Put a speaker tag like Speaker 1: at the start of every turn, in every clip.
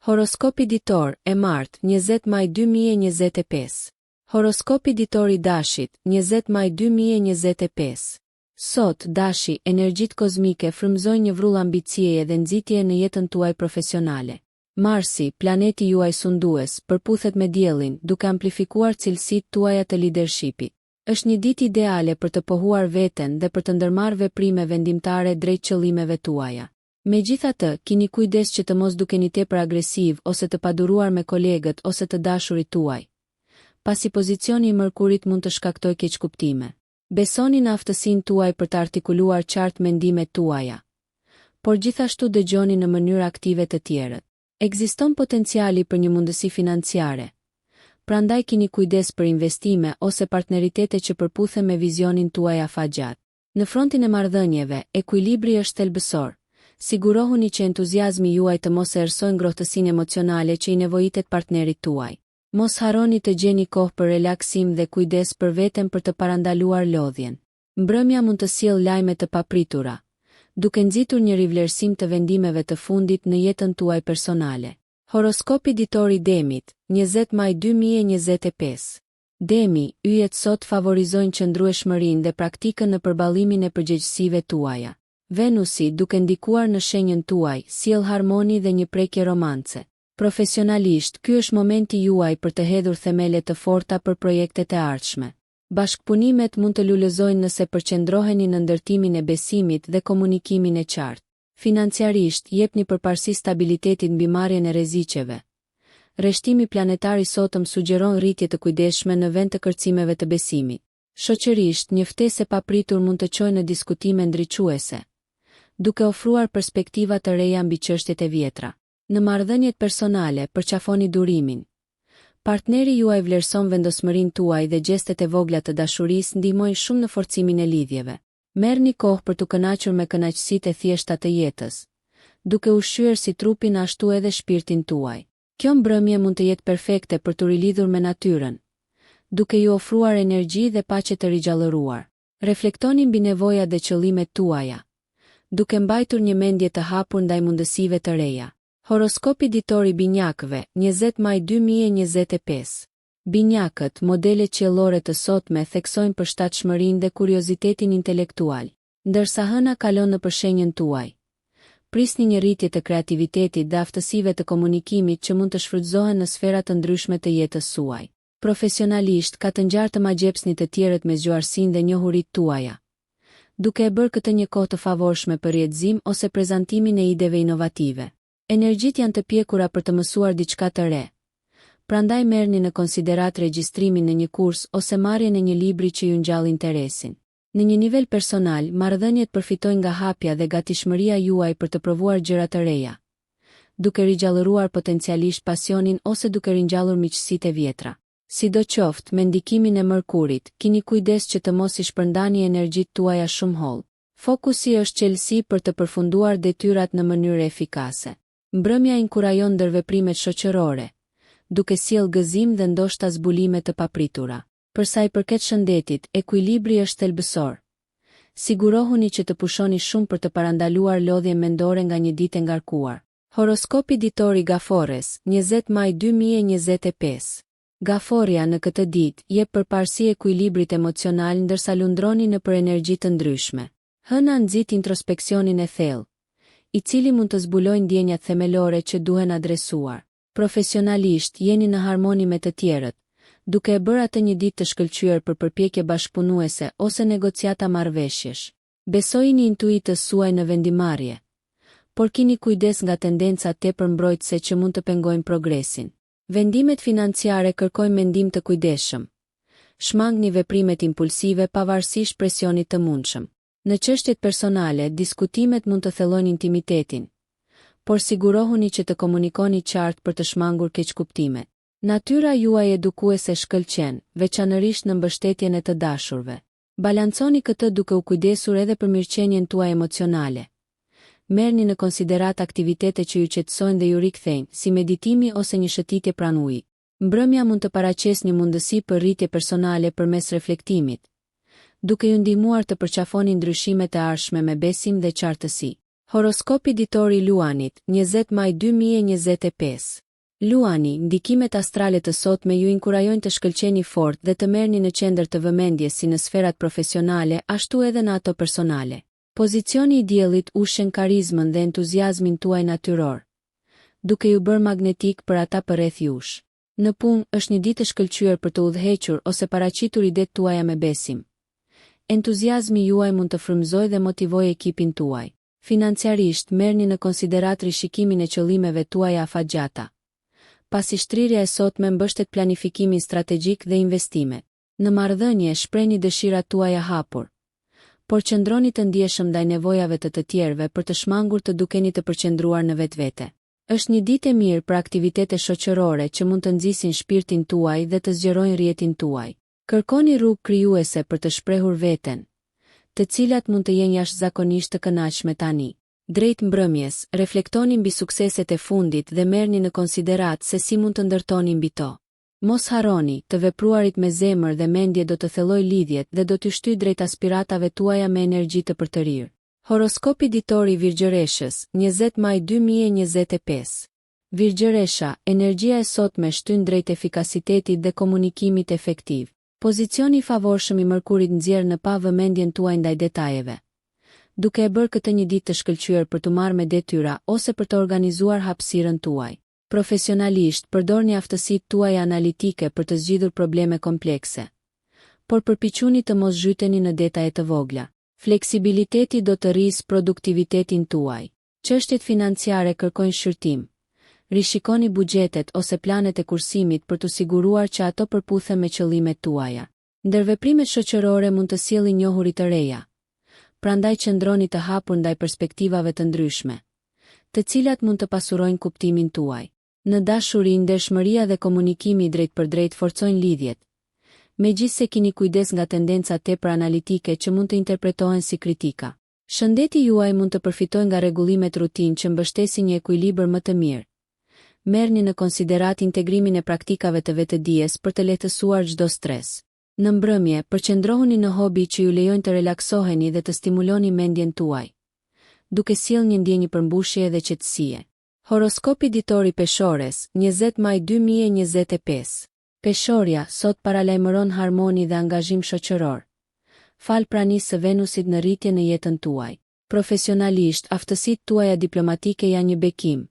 Speaker 1: Horoskopi ditor, e martë, 20 maj 2025. Horoskopi ditor i dashit, 20 maj 2025. Sot, dashi, energjitë kozmike frymëzojnë një vrull ambicie dhe nxitje në jetën tuaj profesionale. Marsi, planeti juaj sundues, përputhet me diellin, duke amplifikuar cilësitë tuaja të leadershipit. Është një ditë ideale për të pohuar veten dhe për të ndërmarrë veprime vendimtare drejt qëllimeve tuaja. Megjithatë, keni kujdes që të mos dukeni tepër agresiv ose të paduruar me kolegët ose të dashurit tuaj, pasi pozicioni i Mërkurit mund të shkaktojë keqkuptime. Besoni në aftësinë tuaj për të artikuluar qartë mendimet tuaja, por gjithashtu dëgjoni në mënyrë aktive të tjerët. Ekziston potenciali për një mundësi financiare, prandaj keni kujdes për investime ose partneritete që përputhen me vizionin tuaj afatgjatë. Në frontin e marrëdhënieve, ekuilibri është thelbësor. Sigurohuni që entuziazmi juaj të mos e erësojë ngrohtësinë emocionale që i nevojitet partnerit tuaj. Mos harroni të gjeni kohë për relaksim dhe kujdes për veten për të parandaluar lodhjen. Mbrëmja mund të sjellë lajme të papritura, duke nxitur një rivlerësim të vendimeve të fundit në jetën tuaj personale. Horoskopi ditor i Demit, 20 maj 2025. Demi, yjet sot favorizojnë qëndrueshmërinë dhe praktikën në përballimin e përgjegjësive tuaja. Venusi, duke ndikuar në shenjën tuaj, sjell harmoni dhe një prekje romance. Profesionalisht, ky është momenti juaj për të hedhur themele të forta për projektet e ardhshme. Bashkëpunimet mund të lulëzojnë nëse përqendroheni në ndërtimin e besimit dhe komunikimin e qartë. Financiarisht, jepni përparësi stabilitetit mbi marrjen e rreziqeve. Rreshtimi planetar i sotëm sugjeron rritje të kujdesshme në vend të kërcimeve të besimit. Shoqërisht, një ftesë e papritur mund të çojë në diskutime ndriçuese, duke ofruar perspektiva të reja mbi çështjet e vjetra. Në marrëdhëniet personale, përqafoni durimin. Partneri juaj vlerëson vendosmërinë tuaj dhe gjestet e vogla të dashurisë ndihmojnë shumë në forcimin e lidhjeve. Merrni kohë për të kënaqur me kënaqësitë e thjeshta të jetës, duke ushqyer si trupin ashtu edhe shpirtin tuaj. Kjo mbrëmje mund të jetë perfekte për të rilidhur me natyrën, duke ju ofruar energji dhe paqe të rigjallëruar. Reflektoni mbi nevojat dhe qëllimet tuaja, duke mbajtur një mendje të hapur ndaj mundësive të reja. Horoskopi ditor i binjakëve, 20 maj 2025. Binjakët, modele qiellore të sotme theksojnë përshtatshmërinë dhe kuriozitetin intelektual, ndërsa hëna kalon në përshenjën tuaj. Prisni një rritje të kreativitetit dhe aftësive të komunikimit që mund të shfrytëzohen në sfera të ndryshme të jetës suaj. Profesionalisht, ka të ngjarë të magjepsni të tjerët me zgjuarsinë dhe njohuritë tuaja, duke e bërë këtë një kohë të favorshme për rrjedhim ose prezantimin e ideve inovative. Energjitë janë të pjekura për të mësuar diçka të re. Prandaj merrni në konsiderat regjistrimin në një kurs ose marrjen e një libri që ju ngjall interesin. Në një nivel personal, marrëdhëniet përfitojnë nga hapja dhe gatishmëria juaj për të provuar gjëra të reja, duke rigjallëruar potencialisht pasionin ose duke ringjallur miqësitë e vjetra. Sidoqoftë, me ndikimin e Mërkurit, keni kujdes që të mos i shpërndani energjitë tuaja shumë holl. Fokusi është qelësi për të përfunduar detyrat në mënyrë efikase. Mbrëmja inkurajon ndërveprimet shoqërore, duke sjellë gëzim dhe ndoshta zbulime të papritura. Për sa i përket shëndetit, ekuilibri është thelbësor. Sigurohuni që të pushoni shumë për të parandaluar lodhje mendore nga një ditë e ngarkuar. Horoskopi ditor i Gafores, 20 maj 2025. Gaforia në këtë ditë jep përparësi ekuilibrit emocional ndërsa lundroni në për energji të ndryshme. Hëna nxit introspeksionin e thellë, i cili mund të zbulojë ndjenjat themelore që duhen adresuar. Profesionalisht, jeni në harmoni me të tjerët, duke e bërë atë një ditë të shkëlqyer për përpjekje bashkëpunuese ose negociata marrëveshjesh. Besojini intuitës suaj në vendimarrje, por keni kujdes nga tendencat tepër mbrojtëse që mund të pengojnë progresin. Vendimet financiare kërkojnë mendim të kujdesshëm. Shmangni veprimet impulsive pavarësisht presionit të mundshëm. Në çështjet personale, diskutimet mund të thellojnë intimitetin, por sigurohuni që të komunikoni qartë për të shmangur keqkuptimet. Natyra juaj edukuese shkëlqen, veçanërisht në mbështetjen e të dashurve. Balanconi këtë duke u kujdesur edhe për mirëqenien tuaj emocionale. Merrni në konsiderat aktivitete që ju qetësojnë dhe ju rikthejnë, si meditimi ose një shëtitje pranë ujit. Mbrëmja mund të paraqesë një mundësi për rritje personale përmes reflektimit, duke ju ndihmuar të përqafoni ndryshimet e ardhshme me besim dhe qartësi. Horoskopi ditor i Luanit, 20 maj 2025. Luani, ndikimet astrale të sotme ju inkurajojnë të shkëlqeni fort dhe të merrni në qendër të vëmendjes si në sferat profesionale, ashtu edhe në ato personale. Pozicioni i diellit ushqen karizmën dhe entuziazmin tuaj natyror, duke ju bërë magnetik për ata përreth jush. Në punë, është një ditë e shkëlqyer për të udhëhequr ose paraqitur idetë tuaja me besim. Entuziazmi juaj mund të frymëzojë dhe motivojë ekipin tuaj. Financiarisht, merrni në konsiderat rishikimin e qëllimeve tuaja afatgjata, pasi shtrirja e sotme mbështet planifikimin strategjik dhe investimet. Në marrëdhënie, shprehni dëshirat tuaja hapur, por qëndroni të ndjeshëm ndaj nevojave të tjerëve për të shmangur të dukeni të përqendruar në vetvete. Është një ditë e mirë për aktivitete shoqërore që mund të nxisin shpirtin tuaj dhe të zgjerojnë rrjetin tuaj. Kërkoni rrugë krijuese për të shprehur veten, të cilat mund të jenë jashtëzakonisht të kënaqshme tani. Drejt mbrëmjes, reflektoni mbi sukseset e fundit dhe merrni në konsiderat se si mund të ndërtoni mbi to. Mos harroni, të vepruarit me zemër dhe mendje do të thellojë lidhjet dhe do t'ju shtyjë drejt aspiratave tuaja me energji të përtërir. Horoskopi ditor i Virgjëreshës, 20 maj 2025. Virgjëresha, energjia e sotme shtyn drejt efikasitetit dhe komunikimit efektiv. Pozicioni i favorshëm i Mërkurit nxjerr në pa vëmendjen tuaj ndaj detajeve, duke e bërë këtë një ditë të shkëlqyer për të marrë me detyra ose për të organizuar hapësirën tuaj. Profesionalisht, përdorni aftësitë tuaja analitike për të zgjidhur probleme komplekse, por përpiquni të mos zhyteni në detaje të vogla. Fleksibiliteti do të rrisë produktivitetin tuaj. Çështjet financiare kërkojnë shqyrtim. Rishikoni buxhetet ose planet e kursimit për të siguruar që ato përputhen me qëllimet tuaja. Ndërveprimet shoqërore mund të sjellin njohuri të reja, prandaj qëndroni të hapur ndaj perspektivave të ndryshme, të cilat mund të pasurojnë kuptimin tuaj. Në dashuri, ndershmëria dhe komunikimi drejt për drejt forcojnë lidhjet, megjithse keni kujdes nga tendencat tepër analitike që mund të interpretohen si kritika. Shëndeti juaj mund të përfitojë nga rregullimet rutinë që mbështesin një ekuilibër më të mirë. Merrni në konsiderat integrimin e praktikave të vetëdijes për të lehtësuar çdo stres. Në mbrëmje, përqendrohuni në hobi që ju lejojnë të relaksoheni dhe të stimuloni mendjen tuaj, duke sjellë një ndjenjë përmbushje dhe qetësie. Horoskopi ditor i Peshores, 20 maj 2025. Peshorja, sot paralajmëron harmoni dhe angazhim shoqëror. Fal pranisë së Venusit në rritje në jetën tuaj. Profesionalisht, aftësitë tuaja diplomatike janë një bekim,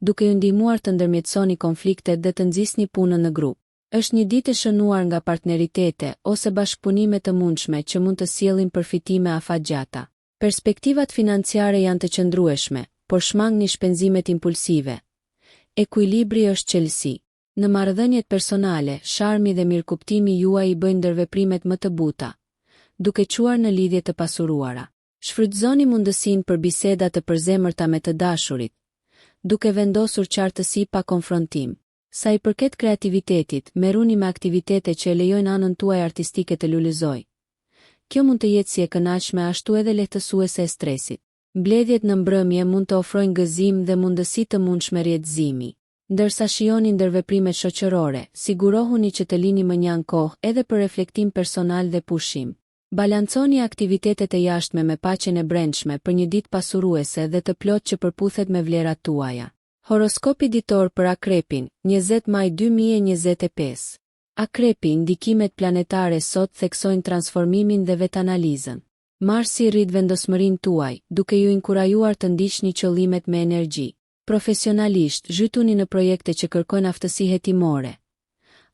Speaker 1: duke ju ndihmuar të ndërmjetësoni konfliktet dhe të nxisni punën në grup. Është një ditë e shënuar nga partneritete ose bashkëpunime të mundshme që mund të sjellin përfitime afatgjata. Perspektivat financiare janë të qëndrueshme, por shmangni shpenzimet impulsive. Ekuilibri është qelësi. Në marrëdhëniet personale, sharmi dhe mirëkuptimi juaj i bëjnë ndërveprimet më të buta, duke quar në lidhje të pasuruara. Shfrytëzoni mundësinë për biseda të përzemërta me të dashurit, duke vendosur qartësi pa konfrontim. Sa i përket kreativitetit, merruni me aktivitete që e lejojnë anën tuaj artistike të lulëzojë. Kjo mund të jetë si e kënaqshme ashtu edhe lehtësuese e stresit. Mbledhjet në mbrëmje mund të ofrojnë gëzim dhe mundësi të mundshme rjetëzimi. Ndërsa shijoni ndërveprimet shoqërore, sigurohuni që të lini më njanë kohë edhe për reflektim personal dhe pushim. Balanconi aktivitetet e jashtme me paqen e brendshme për një ditë pasuruese dhe të plot që përputhet me vlerat tuaja. Horoskopi ditor për Akrepin, 20 maj 2025. Akrepi, ndikimet planetare sot theksojnë transformimin dhe vetanalizën. Marsi rrit vendosmërinë tuaj, duke ju inkurajuar të ndiqni qëllimet me energji. Profesionalisht, zhytuni në projekte që kërkojnë aftësi hetimore.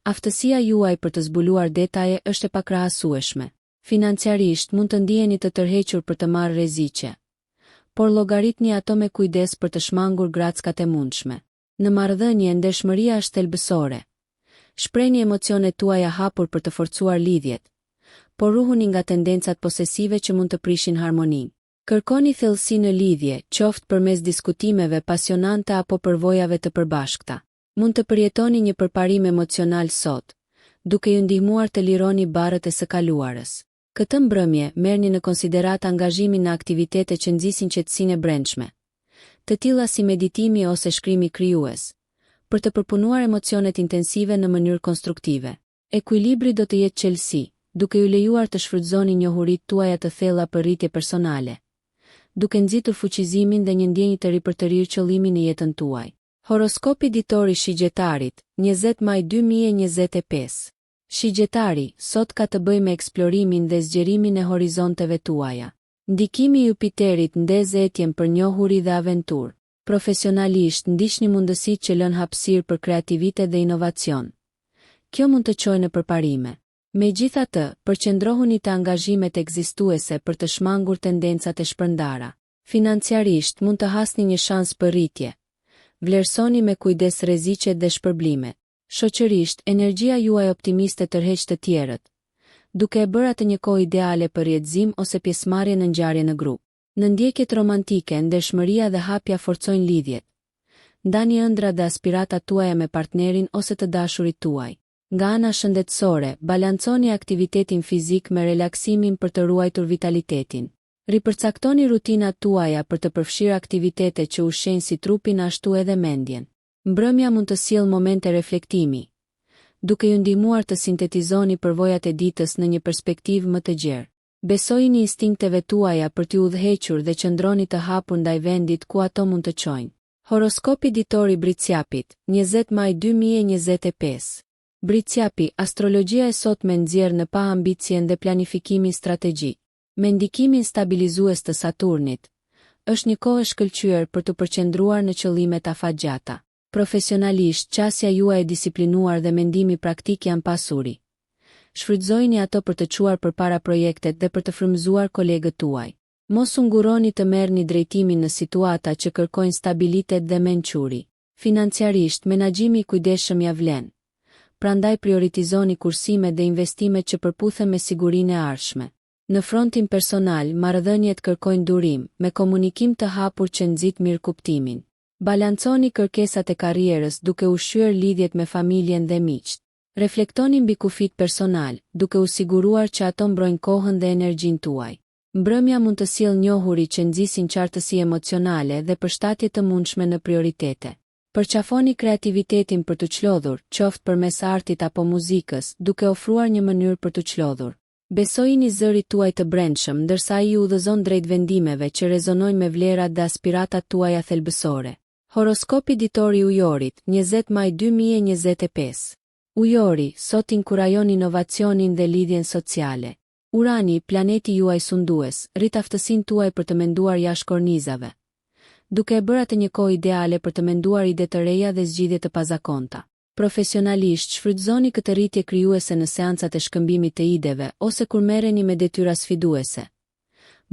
Speaker 1: Aftësia juaj për të zbuluar detaje është e pakrahasueshme. Financiarisht mund të ndiheni të tërhequr për të marrë rreziqe, por llogaritni ato me kujdes për të shmangur grackat e mundshme. Në marrëdhënie, ndershmëria është thelbësore. Shprehni emocionet tuaja hapur për të forcuar lidhjet, por ruhuni nga tendencat posesive që mund të prishin harmoninë. Kërkoni thellësi në lidhje, qoftë përmes diskutimeve pasionante apo përvojave të përbashkëta. Mund të përjetoni një përparim emocional sot, duke ju ndihmuar të lironi barrët e së kaluarës. Këtë mbrëmje, merrni në konsiderat angazhimin në aktivitete që nxisin qetësinë e brendshme, të tilla si meditimi ose shkrimi krijues, për të përpunuar emocionet intensive në mënyrë konstruktive. Ekuilibri do të jetë qelësi, duke ju lejuar të shfrytëzoni njohuritë tuaja të thella për rritje personale, duke nxitur fuqizimin dhe një ndjenjë të ri për të rirë qëllimin në jetën tuaj. Horoskopi ditor i shigjetarit, 20 maj 2025. Shigjetari, sot ka të bëjë me eksplorimin dhe zgjerimin e horizonteve tuaja. Ndikimi i Jupiterit ndez etjen për njohuri dhe aventurë. Profesionalisht ndiqni mundësitë që lën hapësirë për kreativitet dhe inovacion. Kjo mund të çojë në përparime. Megjithatë, përqendrohuni te angazhimet ekzistuese për të shmangur tendencat e shpërndara. Financiarisht mund të hasni një shans për rritje. Vlerësoni me kujdes rreziqet dhe shpërblimet. Shoqërisht, energjia juaj optimiste tërheq të tjerët, duke e bërë atë një kohë ideale për rrjedhim ose pjesëmarrje në ngjarje në grup. Në ndjekjet romantike, ndershmëria dhe hapja forcojnë lidhjet. Ndani ëndra dhe aspiratat tuaja me partnerin ose të dashurit tuaj. Nga ana shëndetësore, balanconi aktivitetin fizik me relaksimin për të ruajtur vitalitetin. Ripërcaktoni rutinat tuaja për të përfshirë aktivitete që ushqejnë si trupin ashtu edhe mendjen. Mbrëmja mund të sjellë momente reflektimi, duke ju ndihmuar të sintetizoni përvojat e ditës në një perspektivë më të gjerë. Besojini instinkteve tuaja për t'ju udhëhequr dhe qëndroni të hapur ndaj vendit ku ato mund të çojnë. Horoskopi ditor i Bricjapit, 20 maj 2025. Bricjapi, astrologjia e sotme nxjerr në pa ambicien dhe planifikimin strategjik. Me ndikimin stabilizues të Saturnit, është një kohë e shkëlqyer për të përqendruar në qëllimet afatgjata. Profesionalisht, qasja juaj e disiplinuar dhe mendimi praktik janë pasuri. Shfrytëzojini ato për të çuar përpara projektet dhe për të frymëzuar kolegët tuaj. Mos u nguroni të merrni drejtimin në situata që kërkojnë stabilitet dhe mençuri. Financiarisht, menaxhimi i kujdesshëm ja vlen. Prandaj prioritizoni kursimet dhe investimet që përputhen me sigurinë e ardhshme. Në frontin personal, marrëdhëniet kërkojnë durim, me komunikim të hapur që nxit mirëkuptimin. Balanconi kërkesat e karrierës duke ushqyer lidhjet me familjen dhe miqt. Reflektoni mbi kufit personal, duke u siguruar që ato mbrojnë kohën dhe energjinë tuaj. Mbrëmja mund të sjellë njohuri që nxisin qartësi emocionale dhe përshtatje të mundshme në prioritete. Përqafoni kreativitetin për të çlodhur, qoftë përmes artit apo muzikës, duke ofruar një mënyrë për të çlodhur. Besojini zërit tuaj të brendshëm ndërsa ai ju udhëzon drejt vendimeve që rezonojnë me vlerat dhe aspiratat tuaja thelbësore. Horoskopi ditor i Ujorit, 20 maj 2025. Ujori, sot inkurajon inovacionin dhe lidhjen sociale. Urani, planeti juaj sundues, rrit aftësinë tuaj për të menduar jashtë kornizave, duke e bërë atë një kohë ideale për të menduar ide të reja dhe zgjidhje të pazakonta. Profesionalisht, shfrytëzoni këtë rritje krijuese në seancat e shkëmbimit të ideve ose kur merreni me detyra sfiduese.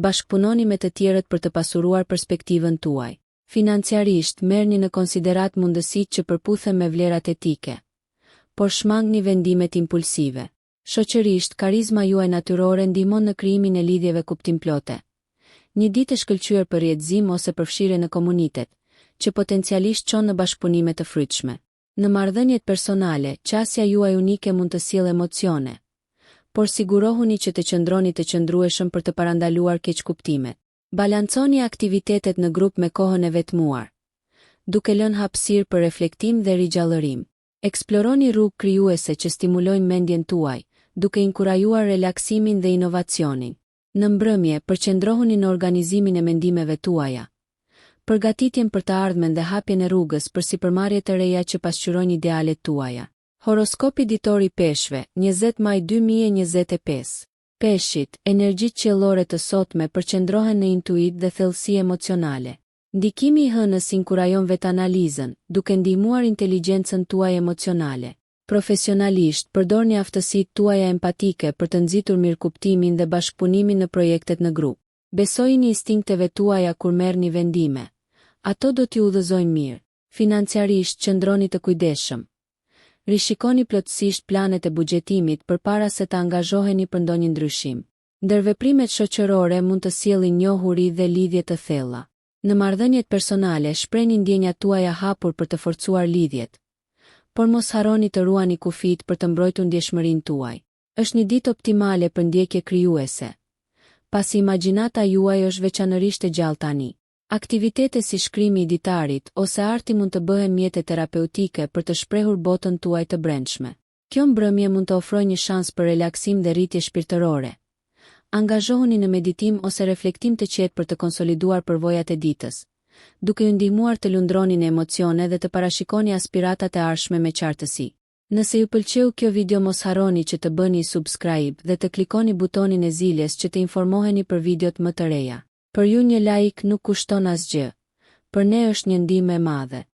Speaker 1: Bashkëpunoni me të tjerët për të pasuruar perspektivën tuaj. Financiarisht, merrni në konsiderat mundësitë që përputhen me vlerat etike, por shmangni vendimet impulsive. Shoqërisht, karizma juaj natyrore ndihmon në krijimin e lidhjeve kuptimplote. Një ditë e shkëlqyer për rrjedhim ose përfshirje në komunitet, që potencialisht çon në bashkëpunime të frytshme. Në marrëdhëniet personale, qasja juaj unike mund të sjellë emocione, por sigurohuni që të qëndroni të qëndrueshëm për të parandaluar keqkuptimet. Balanconi aktivitetet në grup me kohën e vetmuar, duke lënë hapësirë për reflektim dhe rigjallërim. Eksploroni rrugë krijuese që stimulojnë mendjen tuaj, duke inkurajuar relaksimin dhe inovacionin. Në mbrëmje, përqendrohuni në organizimin e mendimeve tuaja. Përgatitjen për të ardhmen dhe hapjen e rrugës për sipërmarrje të reja që pasqyrojnë idealet tuaja. Horoskopi ditor i Peshqve, 20 maj 2025. Peshqit, energjitë qiellore të sotme përqendrohen në intuit dhe thellësi emocionale. Ndikimi i hënës inkurajon vetanalizën, duke ndihmuar inteligjencën tuaj emocionale. Profesionalisht, përdorni aftësitë tuaja empatike për të nxitur mirëkuptimin dhe bashkëpunimin në projektet në grup. Besojini instinkteve tuaja kur merrni vendime. Ato do t'ju udhëzojnë mirë. Financiarisht, qëndroni të kujdesshëm. Rishikoni plotësisht planet e buxhetimit përpara se të angazhoheni për ndonjë ndryshim. Ndërveprimet shoqërore mund të sjellin njohuri dhe lidhje të thella. Në marrëdhëniet personale, shprehni ndjenjat tuaja hapur për të forcuar lidhjet, por mos harroni të ruani kufit për të mbrojtur ndjeshmërinë tuaj. Është një ditë optimale për ndjekje krijuese, pasi imagjinata juaj është veçanërisht e gjallë tani. Aktivitete si shkrimi i ditarit ose arti mund të bëhen mjete terapeutike për të shprehur botën tuaj të brendshme. Kjo mbrëmje mund të ofrojë një shans për relaksim dhe rritje shpirtërore, Angazhohuni në meditim ose reflektim të qetë për të konsoliduar përvojat e ditës, duke ju ndihmuar të lundroni në emocione dhe të parashikoni aspiratat e ardhshme me qartësi. Nëse ju pëlqeu kjo video, mos harroni që të bëni subscribe dhe të klikoni butonin e ziljes që të informoheni për videot më të reja. Për ju një like nuk kushton asgjë, për ne është një ndihmë e madhe.